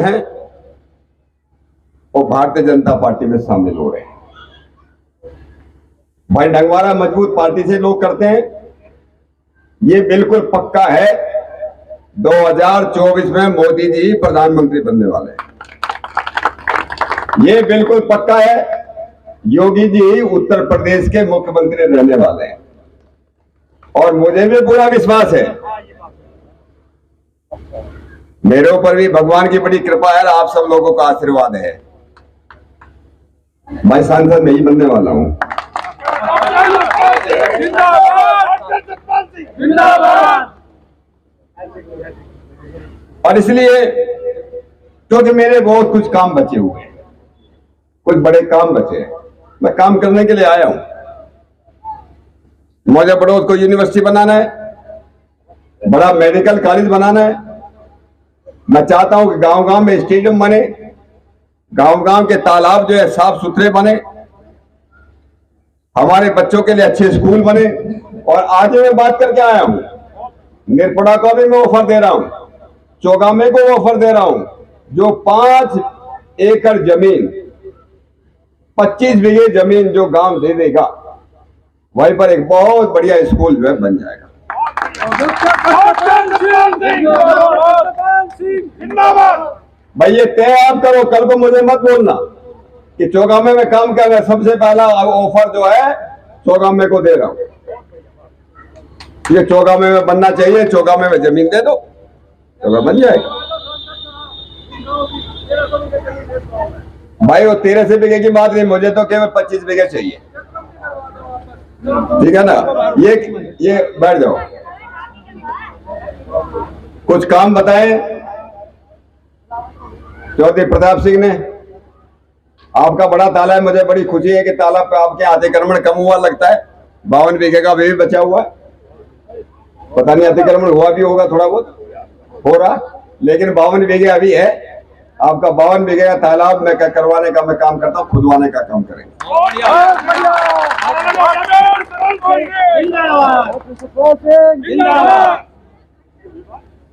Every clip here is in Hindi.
हैं वो भारतीय जनता पार्टी में शामिल हो रहे हैं। भाई डंगवारा मजबूत पार्टी से लोग करते हैं। ये बिल्कुल पक्का है 2024 में मोदी जी प्रधानमंत्री बनने वाले हैं। ये बिल्कुल पक्का है योगी जी उत्तर प्रदेश के मुख्यमंत्री रहने वाले हैं। और मुझे भी पूरा विश्वास है, मेरे ऊपर भी भगवान की बड़ी कृपा है, आप सब लोगों का आशीर्वाद है। मैं सांसद नहीं बनने वाला हूं। और इसलिए क्योंकि मेरे बहुत कुछ काम बचे हुए हैं, कुछ बड़े काम बचे हैं, मैं काम करने के लिए आया हूं। मुझे बड़ौद को यूनिवर्सिटी बनाना है, बड़ा मेडिकल कॉलेज बनाना है। मैं चाहता हूं कि गांव-गांव में स्टेडियम बने, गांव-गांव के तालाब जो है साफ सुथरे बने, हमारे बच्चों के लिए अच्छे स्कूल बने। और आज मैं बात करके आया हूं, निरपड़ा को भी मैं ऑफर दे रहा हूं, चौगामे को ऑफर दे रहा हूं, जो 5 एकड़ जमीन 25 बीघे जमीन जो गांव दे देगा, वहीं पर एक बहुत बढ़िया स्कूल जो है बन जाएगा। भाई ये तय आप करो, कल को मुझे मत बोलना कि चौगामे में काम कर रहे। सबसे पहला ऑफर जो है चौगामे को दे रहा हूं, ये चौगामे में बनना चाहिए। चौगामे में जमीन दे दो, चौगा बन जाएगा। भाई वो 13 बीघे की बात नहीं, मुझे तो केवल 25 बीघे चाहिए, ठीक है ना। ये बैठ जाओ, कुछ काम बताएं। चौधरी प्रताप सिंह ने, आपका बड़ा ताला है, मुझे बड़ी खुशी है कि तालाब पे आपके अतिक्रमण कम हुआ लगता है। 52 बीघे का भी बचा हुआ है, पता नहीं अतिक्रमण हुआ भी होगा, थोड़ा बहुत हो रहा, लेकिन 52 बीघे अभी है। आपका 52 बीघे का तालाब में क्या करवाने का मैं काम करता हूँ, खुदवाने का काम करेंगे।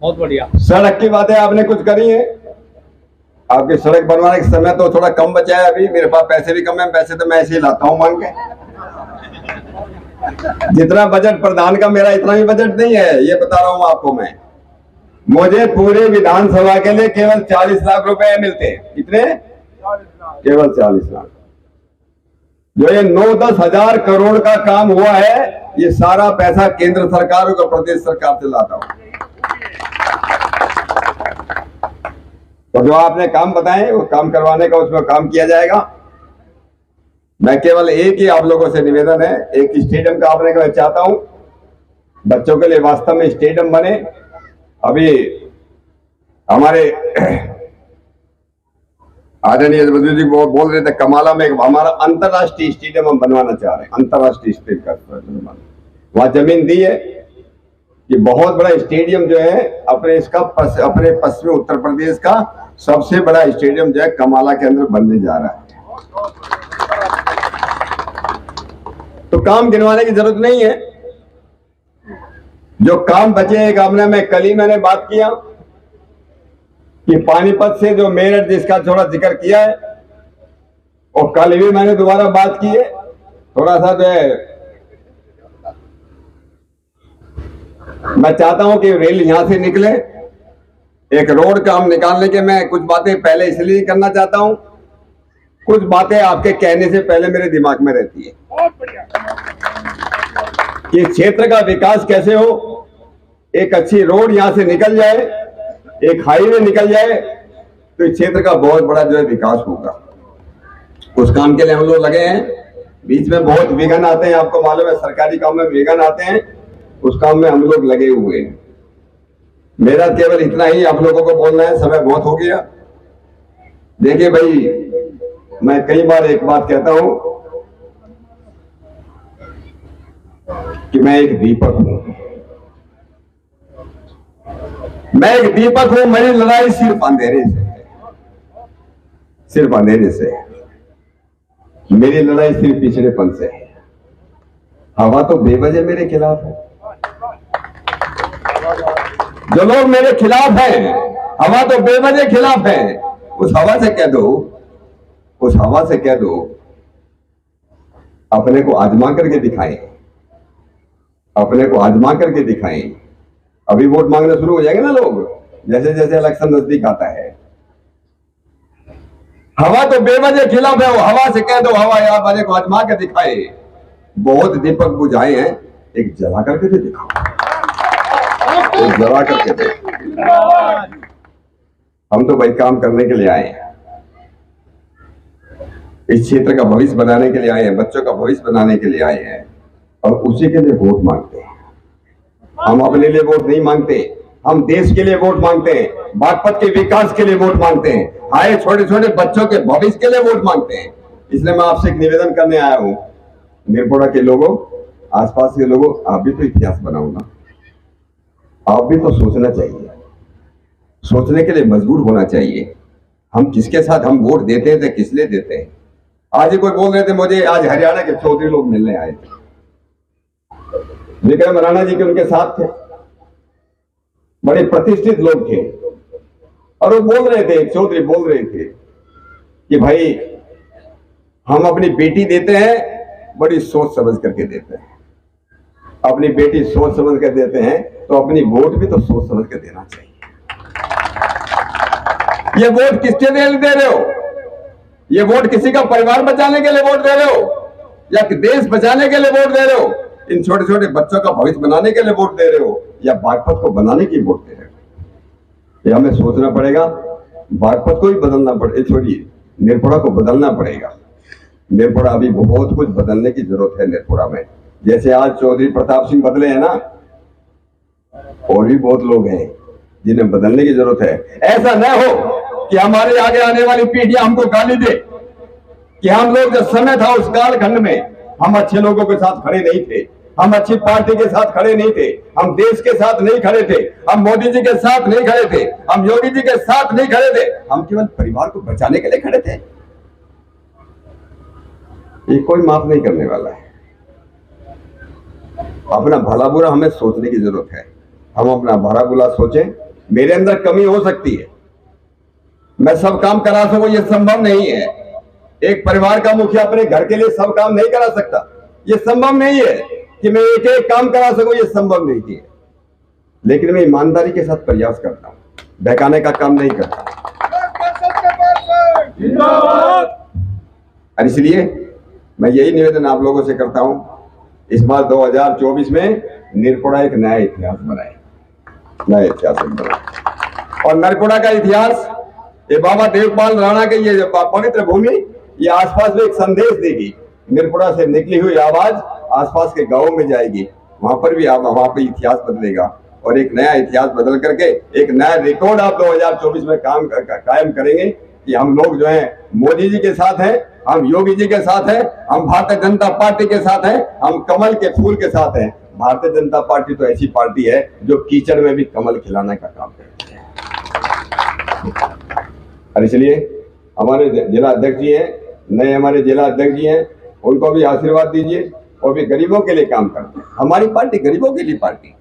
बहुत बढ़िया। सड़क की बातें आपने कुछ करी है, आपकी सड़क बनवाने के समय तो थोड़ा कम बचा है, अभी मेरे पास पैसे भी कम है, पैसे तो मैं ऐसे ही लाता हूँ मांग के। जितना बजट प्रधान का मेरा इतना भी बजट नहीं है, ये बता रहा हूँ आपको मैं। मुझे पूरे विधानसभा के लिए केवल 40 लाख रुपए मिलते हैं। कितने? केवल 40 लाख। जो ये 9-10 हजार करोड़ का काम हुआ है, ये सारा पैसा केंद्र सरकार और प्रदेश सरकार से लाता हूं। तो जो आपने काम बताए वो काम करवाने का, उसमें काम किया जाएगा। मैं केवल एक ही आप लोगों से निवेदन है, एक स्टेडियम का आपने मैं चाहता हूं, बच्चों के लिए वास्तव में स्टेडियम बने। अभी हमारे आदरणीय जी बोल रहे थे कमाला में हमारा अंतर्राष्ट्रीय स्टेडियम हम बनवाना चाह रहे हैं, अंतर्राष्ट्रीय स्टेडियम का वहां जमीन दी है कि बहुत बड़ा स्टेडियम जो है अपने पश्चिमी उत्तर प्रदेश का सबसे बड़ा स्टेडियम जो है कमाला के अंदर बनने जा रहा है। तो काम गिनवाने की जरूरत नहीं है, जो काम बचे एक हमने में कल ही मैंने बात किया कि पानीपत से जो मेरठ जिसका थोड़ा जिक्र किया है, और कल भी मैंने दोबारा बात की है। थोड़ा सा जो है मैं चाहता हूं कि रेल यहां से निकले, एक रोड का हम निकालने के मैं कुछ बातें पहले इसलिए करना चाहता हूं, कुछ बातें आपके कहने से पहले मेरे दिमाग में रहती है कि क्षेत्र का विकास कैसे हो। एक अच्छी रोड यहां से निकल जाए, एक हाईवे निकल जाए, तो इस क्षेत्र का बहुत बड़ा जो है विकास होगा। उस काम के लिए हम लोग लगे हैं। बीच में बहुत विघ्न आते हैं, आपको मालूम है, सरकारी काम में विघ्न आते हैं, उस काम में हम लोग लगे हुए हैं। मेरा केवल इतना ही आप लोगों को बोलना है, समय बहुत हो गया। देखिए भाई, मैं कई बार एक बात कहता हूं कि मैं एक दीपक हूं, मैं एक दीपक हूं। मेरी लड़ाई सिर्फ अंधेरे से है, सिर्फ अंधेरे से है। मेरी लड़ाई सिर्फ पिछड़ेपन से है। हवा तो बेवजह मेरे खिलाफ है। जो लोग मेरे खिलाफ हैं हवा तो बेवजह खिलाफ है। उस हवा से कह दो, उस हवा से कह दो अपने को आजमा करके दिखाएं, अपने को आजमा करके दिखाएं। अभी वोट मांगना शुरू हो जाएंगे ना लोग, जैसे जैसे इलेक्शन नजदीक आता है। हवा तो बेवजह खिलाफ है, वो हवा से कह दो, हवा या अपने को आजमा के दिखाए। बहुत दीपक बुझाए हैं, एक जला करके भी दिखाओ, एक जला करके दो। हम तो भाई काम करने के लिए आए हैं, इस क्षेत्र का भविष्य बनाने के लिए आए हैं, बच्चों का भविष्य बनाने के लिए आए हैं, और उसी के लिए वोट मांगते हैं। हम अपने लिए वोट नहीं मांगते, हम देश के लिए वोट मांगते हैं, बागपत के विकास के लिए वोट मांगते हैं, आए छोटे छोटे बच्चों के भविष्य के लिए वोट मांगते हैं। इसलिए मैं आपसे एक निवेदन करने आया हूं, निरपोड़ा के लोगों, आसपास के लोगों, आप भी तो इतिहास बनाओ ना, आप भी तो सोचना चाहिए, सोचने के लिए मजबूर होना चाहिए। हम किसके साथ हम वोट देते हैं तो किस लिए देते हैं। आज ही कोई बोल रहे थे मुझे, आज हरियाणा के चौधरी लोग मिलने आए थे, विक्रम राणा जी के उनके साथ थे, बड़े प्रतिष्ठित लोग थे, और वो बोल रहे थे, चौधरी बोल रहे थे कि भाई हम अपनी बेटी देते हैं बड़ी सोच समझ करके देते हैं, अपनी बेटी सोच समझ कर देते हैं, तो अपनी वोट भी तो सोच समझ कर देना चाहिए। ये वोट किसके लिए दे रहे हो? ये वोट किसी का परिवार बचाने के लिए वोट दे रहे हो, या देश बचाने के लिए वोट दे रहे हो, इन छोटे छोटे बच्चों का भविष्य बनाने के लिए वोट दे रहे हो, या बागपत को बनाने की वोट दे रहे हो? ये हमें सोचना पड़ेगा। बागपत को ही बदलना पड़ेगा, छोड़िए निरपोड़ा को बदलना पड़ेगा। निरपोड़ा अभी बहुत कुछ बदलने की जरूरत है निरपोड़ा में। जैसे आज चौधरी प्रताप सिंह बदले हैं ना, और भी बहुत लोग हैं जिन्हें बदलने की जरूरत है। ऐसा न हो कि हमारे आगे आने वाली पीढ़ियां हमको गाली दे कि हम लोग जो समय था उस कालखंड में हम अच्छे लोगों के साथ खड़े नहीं थे, हम अच्छी पार्टी के साथ खड़े नहीं थे, हम देश के साथ नहीं खड़े थे, हम मोदी जी के साथ नहीं खड़े थे, हम योगी जी के साथ नहीं खड़े थे, हम केवल परिवार को बचाने के लिए खड़े थे। ये कोई माफ नहीं करने वाला है। अपना भला बुरा हमें सोचने की जरूरत है। हम अपना भला बुरा सोचें। मेरे अंदर कमी हो सकती है, मैं सब काम करा सकूं, ये संभव नहीं है। एक परिवार का मुखिया अपने घर के लिए सब काम नहीं करा सकता, ये संभव नहीं है कि मैं एक एक काम करा सकूं, ये संभव नहीं है। लेकिन मैं ईमानदारी के साथ प्रयास करता हूं, बहकाने का काम नहीं करता। और इसलिए मैं यही निवेदन आप लोगों से करता हूं, इस बार 2024 में निरपोड़ा एक नया इतिहास बनाए, नया इतिहास बनाए। और निरपोड़ा का इतिहास ये बाबा देवपाल राणा के ये पवित्र भूमि, ये आसपास में एक संदेश देगी। निरपोड़ा से निकली हुई आवाज आसपास के गांवों में जाएगी, वहां पर भी वहां पर इतिहास बदलेगा, और एक नया इतिहास बदल करके एक नया रिकॉर्ड आप 2024 में कायम करेंगे कि हम लोग जो है मोदी जी के साथ हैं, हम योगी जी के साथ हैं, हम भारतीय जनता पार्टी के साथ हैं, हम कमल के फूल के साथ हैं। भारतीय जनता पार्टी तो ऐसी पार्टी है जो कीचड़ में भी कमल खिलाने का काम करती है। और इसलिए हमारे जिला अध्यक्ष जी हैं, नए हमारे जिला अध्यक्ष जी हैं, उनको भी आशीर्वाद दीजिए। और भी गरीबों के लिए काम करते हैं। हमारी पार्टी गरीबों के लिए पार्टी,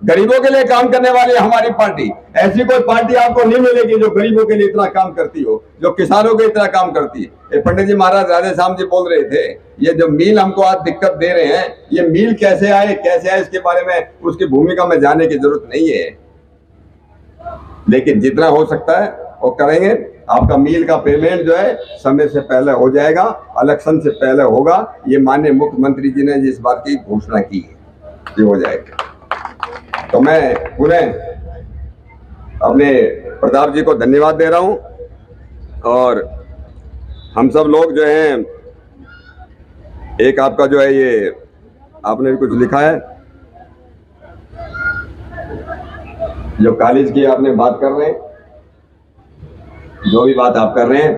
गरीबों के लिए काम करने वाली हमारी पार्टी। ऐसी कोई पार्टी आपको नहीं मिलेगी जो गरीबों के लिए इतना काम करती हो, जो किसानों के इतना काम करती है। पंडित जी महाराज राधे श्याम जी बोल रहे थे, ये जो मील हमको आज दिक्कत दे रहे हैं, ये मील कैसे आए इसके बारे में उसकी भूमिका में जाने की जरूरत नहीं है, लेकिन जितना हो सकता है वो करेंगे। आपका मील का पेमेंट जो है समय से पहले हो जाएगा, इलेक्शन से पहले होगा। ये माननीय मुख्यमंत्री जी ने जिस बात की घोषणा की है, ये हो जाएगा। तो मैं पुनः अपने प्रताप जी को धन्यवाद दे रहा हूं, और हम सब लोग जो हैं, एक आपका जो है ये आपने भी कुछ लिखा है, जो कॉलेज की आपने बात कर रहे हैं, जो भी बात आप कर रहे हैं,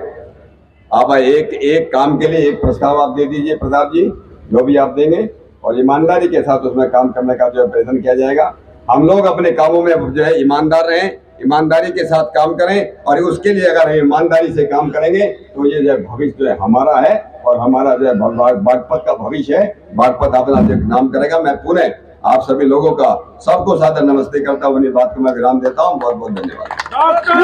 आप एक काम के लिए एक प्रस्ताव आप दे दीजिए प्रताप जी, जो भी आप देंगे, और ईमानदारी के साथ उसमें काम करने का जो है प्रयत्न किया जाएगा। हम लोग अपने कामों में जो है ईमानदार रहें, ईमानदारी के साथ काम करें, और उसके लिए अगर हम ईमानदारी से काम करेंगे तो ये जो भविष्य जो है हमारा है, और हमारा जो है बागपत का भविष्य है, बागपत अपना जो नाम करेगा। मैं पुनः आप सभी लोगों का सबको सादर नमस्ते करता हूँ, अपनी बात को मैं विराम देता हूँ। बहुत बहुत धन्यवाद। डॉक्टर